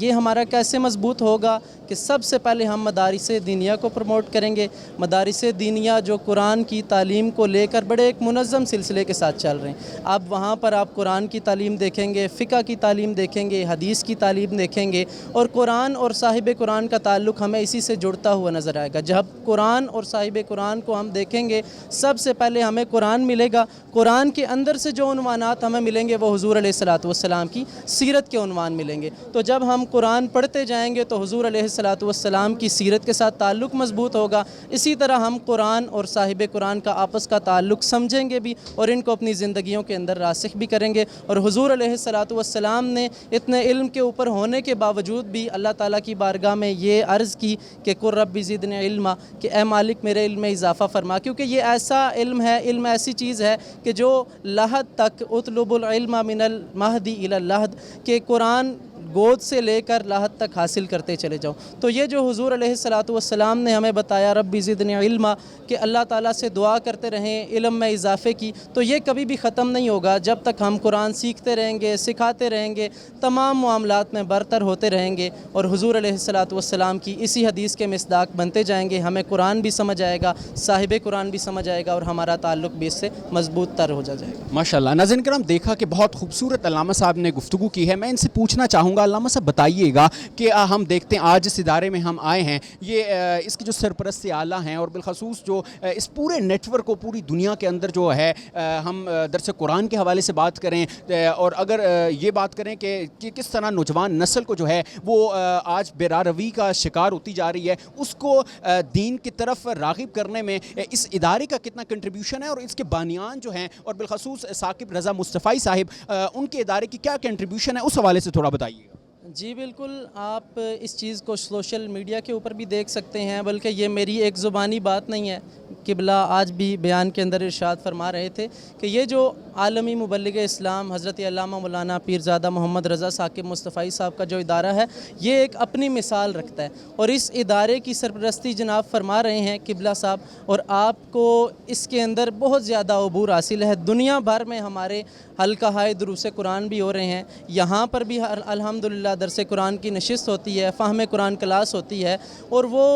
یہ ہمارا کیسے مضبوط ہوگا کہ سب سے پہلے ہم مدارس دینیہ کو پروموٹ کریں گے. مدارس دینیہ جو قرآن کی تعلیم کو لے کر بڑے ایک منظم سلسلے کے ساتھ چل رہے ہیں. اب وہاں پر آپ قرآن کی تعلیم دیکھیں گے, فقہ کی تعلیم دیکھیں گے, حدیث کی تعلیم دیکھیں گے, اور قرآن اور صاحب قرآن کا تعلق ہمیں اسی سے جڑتا ہوا نظر آئے گا. جب قرآن اور صاحب قرآن کو ہم دیکھیں گے, سب سے پہلے ہمیں قرآن ملے گا. قرآن کے اندر سے جو عنوانات ہمیں ملیں گے وہ حضور علیہ الصلوۃ والسلام کی سیرت کے عنوان ملیں گے. تو جب ہم قرآن پڑھتے جائیں گے تو حضور علیہ الصلوۃ والسلام کی سیرت کے ساتھ تعلق مضبوط ہوگا. اسی طرح ہم قرآن اور صاحب قرآن کا آپس کا تعلق سمجھیں گے بھی اور ان کو اپنی زندگیوں کے اندر راسخ بھی کریں گے. اور حضور علیہ الصلوۃ والسلام نے اتنے علم کے اوپر ہونے کے باوجود بھی اللہ تعالیٰ کی بارگاہ میں یہ عرض کی کہ قل رب زدنی علما, کہ اے مالک میرے علم میں اضافہ فرما, کیونکہ یہ ایسا علم ہے, علم ایسی چیز ہے کہ جو لحد تک اطلب العلم من المہدی الی اللحد, کہ قرآن گود سے لے کر لاحت تک حاصل کرتے چلے جاؤ. تو یہ جو حضور علیہ الصلوۃ والسلام نے ہمیں بتایا رب زدنی علما, کہ اللہ تعالیٰ سے دعا کرتے رہیں علم میں اضافے کی, تو یہ کبھی بھی ختم نہیں ہوگا جب تک ہم قرآن سیکھتے رہیں گے, سکھاتے رہیں گے, تمام معاملات میں برتر ہوتے رہیں گے اور حضور علیہ الصلوۃ والسلام کی اسی حدیث کے مصداق بنتے جائیں گے. ہمیں قرآن بھی سمجھ آئے گا, صاحب قرآن بھی سمجھ آئے گا, اور ہمارا تعلق بھی اس سے مضبوط تر ہو جائے گا. ماشاءاللہ. ناظرین کرام, دیکھا کہ بہت خوبصورت علامہ صاحب نے گفتگو کی ہے. میں ان سے پوچھنا چاہوں گا, علامہ صاحب بتائیے گا کہ ہم دیکھتے ہیں آج اس ادارے میں ہم آئے ہیں, یہ اس کے جو سرپرست اعلیٰ ہیں اور بالخصوص جو اس پورے نیٹ ورک کو پوری دنیا کے اندر جو ہے ہم درس قرآن کے حوالے سے بات کریں, اور اگر یہ بات کریں کہ کس طرح نوجوان نسل کو جو ہے وہ آج بے راروی کا شکار ہوتی جا رہی ہے, اس کو دین کی طرف راغب کرنے میں اس ادارے کا کتنا کنٹریبیوشن ہے, اور اس کے بانیان جو ہیں اور بالخصوص ثاقب رضا مصطفی صاحب ان کے ادارے کی کیا کنٹریبیوشن ہے, اس حوالے سے تھوڑا بتائیے. جی بالکل, آپ اس چیز کو سوشل میڈیا کے اوپر بھی دیکھ سکتے ہیں, بلکہ یہ میری ایک زبانی بات نہیں ہے. قبلہ آج بھی بیان کے اندر ارشاد فرما رہے تھے کہ یہ جو عالمی مبلغ اسلام حضرت علامہ مولانا پیرزادہ محمد رضا ثاقب مصطفی صاحب کا جو ادارہ ہے, یہ ایک اپنی مثال رکھتا ہے, اور اس ادارے کی سرپرستی جناب فرما رہے ہیں قبلہ صاحب, اور آپ کو اس کے اندر بہت زیادہ عبور حاصل ہے. دنیا بھر میں ہمارے حلقہ دروس قرآن بھی ہو رہے ہیں, یہاں پر بھی الحمدللہ درس قرآن کی نشست ہوتی ہے, فہم قرآن کلاس ہوتی ہے, اور وہ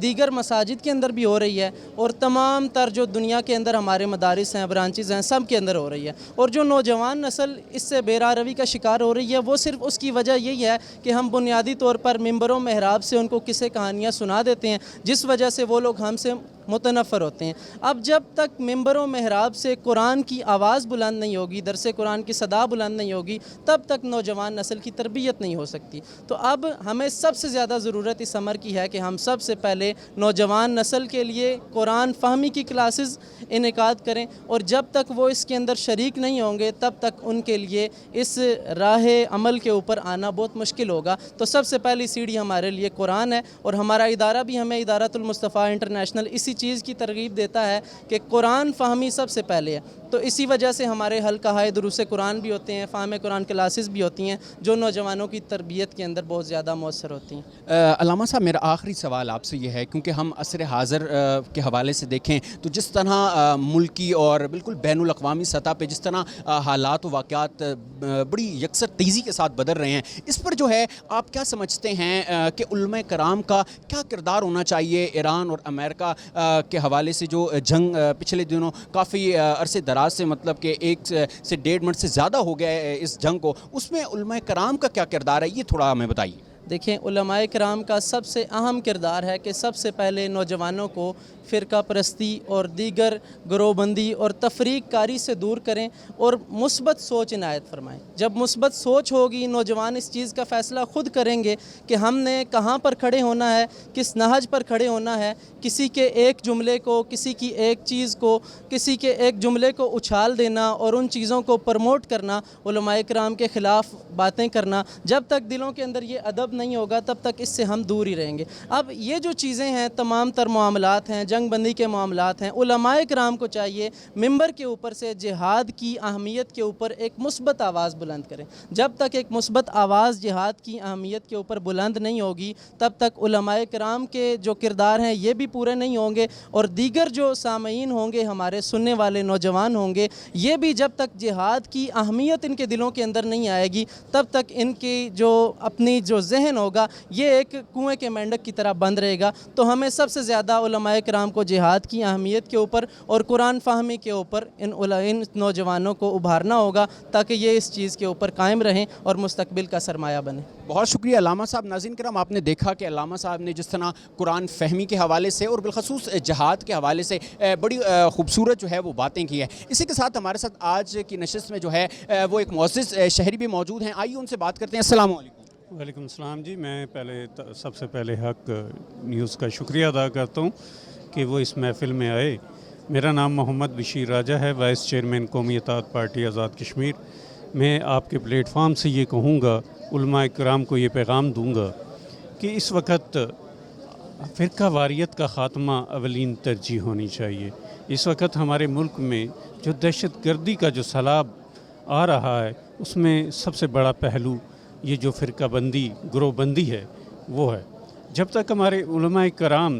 دیگر مساجد کے اندر بھی ہو رہی ہے, اور تمام تر جو دنیا کے اندر ہمارے مدارس ہیں, برانچز ہیں, سب کے اندر ہو رہی ہے. اور جو نوجوان نسل اس سے بے راروی کا شکار ہو رہی ہے, وہ صرف اس کی وجہ یہی ہے کہ ہم بنیادی طور پر ممبر و محراب سے ان کو قصے کہانیاں سنا دیتے ہیں, جس وجہ سے وہ لوگ ہم سے متنفر ہوتے ہیں. اب جب تک ممبر و محراب سے قرآن کی آواز بلند نہیں ہوگی, درس قرآن کی صدا بلند نہیں ہوگی, تب تک نوجوان نسل کی تربیت نہیں ہو سکتی. تو اب ہمیں سب سے زیادہ ضرورت اس امر کی ہے کہ ہم سب سے پہلے نوجوان نسل کے لیے قرآن فہمی کی کلاسز انعقاد کریں, اور جب تک وہ اس کے اندر شریک نہیں ہوں گے تب تک ان کے لیے اس راہ عمل کے اوپر آنا بہت مشکل ہوگا. تو سب سے پہلی سیڑھی ہمارے لیے قرآن ہے, اور ہمارا ادارہ بھی ہمیں ادارۃ المصطفیٰ انٹرنیشنل اسی چیز کی ترغیب دیتا ہے کہ قرآن فہمی سب سے پہلے ہے. تو اسی وجہ سے ہمارے حلقہ دروس قرآن بھی ہوتے ہیں, فہم قرآن کلاسز بھی ہوتی ہیں, جو نوجوانوں کی تربیت کے اندر بہت زیادہ مؤثر ہوتی ہیں. علامہ صاحب, میرا آخری سوال آپ سے یہ ہے, کیونکہ ہم عصر حاضر کے حوالے سے دیکھیں تو جس طرح ملکی اور بالکل بین الاقوامی سطح پہ جس طرح حالات و واقعات بڑی یکسر تیزی کے ساتھ بدل رہے ہیں, اس پر جو ہے آپ کیا سمجھتے ہیں کہ علماء کرام کا کیا کردار ہونا چاہیے؟ ایران اور امریکہ کے حوالے سے جو جنگ پچھلے دنوں کافی عرصے دراز سے, مطلب کہ 1 سے 1.5 منٹ سے زیادہ ہو گیا ہے اس جنگ کو, اس میں علماء کرام کا کیا کردار ہے, یہ تھوڑا ہمیں بتائیے. دیکھیں, علماء کرام کا سب سے اہم کردار ہے کہ سب سے پہلے نوجوانوں کو فرقہ پرستی اور دیگر گروہ بندی اور تفریق کاری سے دور کریں اور مثبت سوچ عنایت فرمائیں. جب مثبت سوچ ہوگی, نوجوان اس چیز کا فیصلہ خود کریں گے کہ ہم نے کہاں پر کھڑے ہونا ہے, کس نہج پر کھڑے ہونا ہے. کسی کے ایک جملے کو, کسی کی ایک چیز کو, کسی کے ایک جملے کو اچھال دینا اور ان چیزوں کو پروموٹ کرنا, علماء کرام کے خلاف باتیں کرنا, جب تک دلوں کے اندر یہ ادب نہیں ہوگا تب تک اس سے ہم دور ہی رہیں گے. اب یہ جو چیزیں ہیں, تمام تر معاملات ہیں, جنگ بندی کے معاملات ہیں, علماء کرام کو چاہیے ممبر کے اوپر سے جہاد کی اہمیت کے اوپر ایک مثبت آواز بلند کریں. جب تک ایک مثبت آواز جہاد کی اہمیت کے اوپر بلند نہیں ہوگی تب تک علماء کرام کے جو کردار ہیں یہ بھی پورے نہیں ہوں گے, اور دیگر جو سامعین ہوں گے, ہمارے سننے والے نوجوان ہوں گے, یہ بھی جب تک جہاد کی اہمیت ان کے دلوں کے اندر نہیں آئے گی تب تک ان کی جو اپنی جو ذہن ذہن ہوگا یہ ایک کنویں کے مینڈک کی طرح بند رہے گا. تو ہمیں سب سے زیادہ علماء کرام کو جہاد کی اہمیت کے اوپر اور قرآن فہمی کے اوپر ان نوجوانوں کو ابھارنا ہوگا تاکہ یہ اس چیز کے اوپر قائم رہیں اور مستقبل کا سرمایہ بنیں. بہت شکریہ علامہ صاحب. ناظرین کرام آپ نے دیکھا کہ علامہ صاحب نے جس طرح قرآن فہمی کے حوالے سے اور بالخصوص جہاد کے حوالے سے بڑی خوبصورت جو ہے وہ باتیں کی ہیں. اسی کے ساتھ ہمارے ساتھ آج کی نشست میں جو ہے وہ ایک معزز شہری بھی موجود ہیں. آئیے ان سے بات کرتے ہیں. السلام علیکم. وعلیکم السلام جی. میں سب سے پہلے حق نیوز کا شکریہ ادا کرتا ہوں کہ وہ اس محفل میں آئے. میرا نام محمد بشیر راجہ ہے, وائس چیئرمین قومی اتحاد پارٹی آزاد کشمیر. میں آپ کے پلیٹ فارم سے یہ کہوں گا, علماء کرام کو یہ پیغام دوں گا کہ اس وقت فرقہ واریت کا خاتمہ اولین ترجیح ہونی چاہیے. اس وقت ہمارے ملک میں جو دہشت گردی کا جو سیلاب آ رہا ہے اس میں سب سے بڑا پہلو یہ جو فرقہ بندی, گروہ بندی ہے وہ ہے. جب تک ہمارے علماء کرام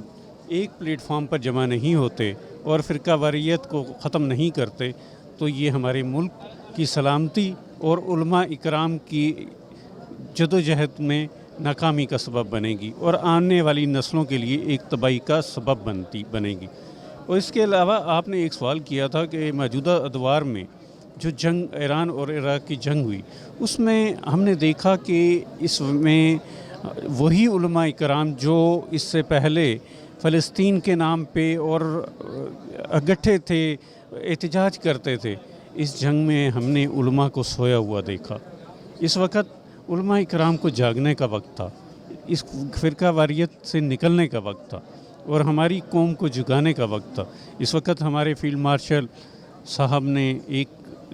ایک پلیٹ فارم پر جمع نہیں ہوتے اور فرقہ واریت کو ختم نہیں کرتے تو یہ ہمارے ملک کی سلامتی اور علماء اکرام کی جدوجہد میں ناکامی کا سبب بنے گی اور آنے والی نسلوں کے لیے ایک تباہی کا سبب بنے گی. اور اس کے علاوہ آپ نے ایک سوال کیا تھا کہ موجودہ ادوار میں جو جنگ ایران اور عراق کی جنگ ہوئی اس میں ہم نے دیکھا کہ اس میں وہی علماء کرام جو اس سے پہلے فلسطین کے نام پہ اور اکٹھے تھے, احتجاج کرتے تھے, اس جنگ میں ہم نے علماء کو سویا ہوا دیکھا. اس وقت علماء کرام کو جاگنے کا وقت تھا, اس فرقہ واریت سے نکلنے کا وقت تھا اور ہماری قوم کو جگانے کا وقت تھا. اس وقت ہمارے فیلڈ مارشل صاحب نے ایک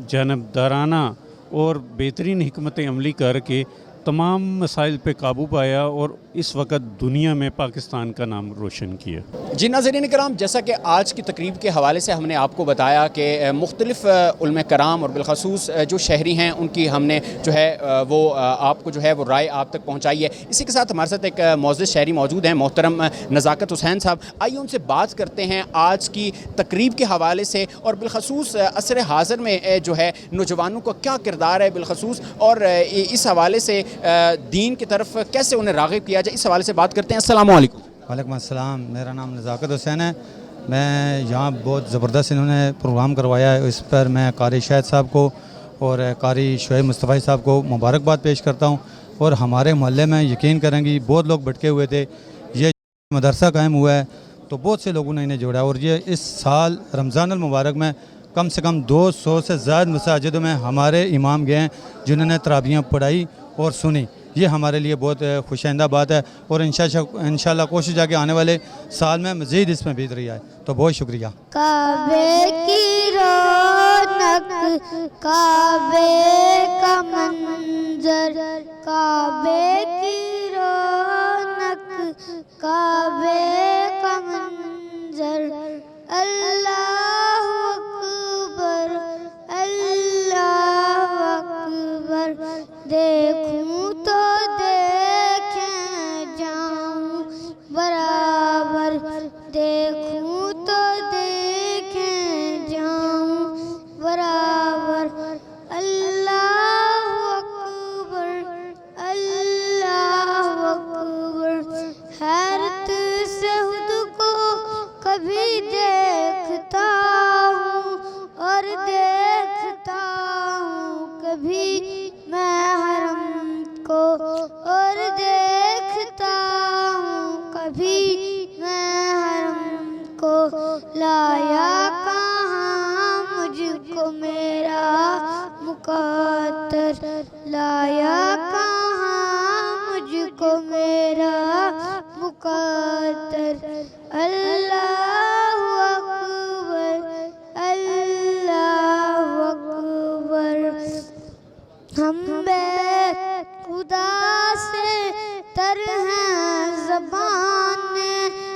جانبدارانہ اور بہترین حکمت عملی کر کے تمام مسائل پہ قابو پایا اور اس وقت دنیا میں پاکستان کا نام روشن کیا. جی ناظرین کرام, جیسا کہ آج کی تقریب کے حوالے سے ہم نے آپ کو بتایا کہ مختلف علماء کرام اور بالخصوص جو شہری ہیں ان کی ہم نے جو ہے وہ آپ کو جو ہے وہ رائے آپ تک پہنچائی ہے. اسی کے ساتھ ہمارے ساتھ ایک معزز شہری موجود ہیں, محترم نزاکت حسین صاحب. آئیے ان سے بات کرتے ہیں آج کی تقریب کے حوالے سے اور بالخصوص عصر حاضر میں جو ہے نوجوانوں کا کیا کردار ہے بالخصوص اور اس حوالے سے دین کی طرف کیسے انہیں راغب کیا جائے, اس حوالے سے بات کرتے ہیں. السلام علیکم. وعلیکم السلام. میرا نام نزاکت حسین ہے. میں یہاں بہت زبردست انہوں نے پروگرام کروایا ہے, اس پر میں قاری شاہد صاحب کو اور قاری شعیب مصطفی صاحب کو مبارکباد پیش کرتا ہوں. اور ہمارے محلے میں یقین کریں گی بہت لوگ بھٹکے ہوئے تھے, یہ مدرسہ قائم ہوا ہے تو بہت سے لوگوں نے انہیں جوڑا. اور یہ اس سال رمضان المبارک میں کم سے کم 200 سے زائد مساجدوں میں ہمارے امام گئے ہیں جنہوں نے تراویحیں پڑھائی اور سنی. یہ ہمارے لیے بہت خوشائندہ بات ہے اور انشاءاللہ کوشش ہے کہ آنے والے سال میں مزید اس میں بہتری آئے. تو بہت شکریہ. کعبے کی رونق, کعبے کا منظر, کعبے کی رونق, کعبے کا منظر. اللہ اکبر, اللہ اکبر. دیکھوں تو دیکھیں جاؤں برابر, دیکھوں تو دیکھیں جاؤں برابر. اللہ اکبر, اللہ اکبر. حیرت سے خود کو کبھی دیکھتا ہوں اور دیکھتا ہوں کبھی میں حرم کو, اور دیکھتا ہوں کبھی میں حرم کو. لایا کہاں مجھ کو میرا مقدر, لایا کہاں مجھ کو میرا مقدر. اللہ اکبر, اللہ اکبر. ہم بے خدا سے تر ہیں زبانیں,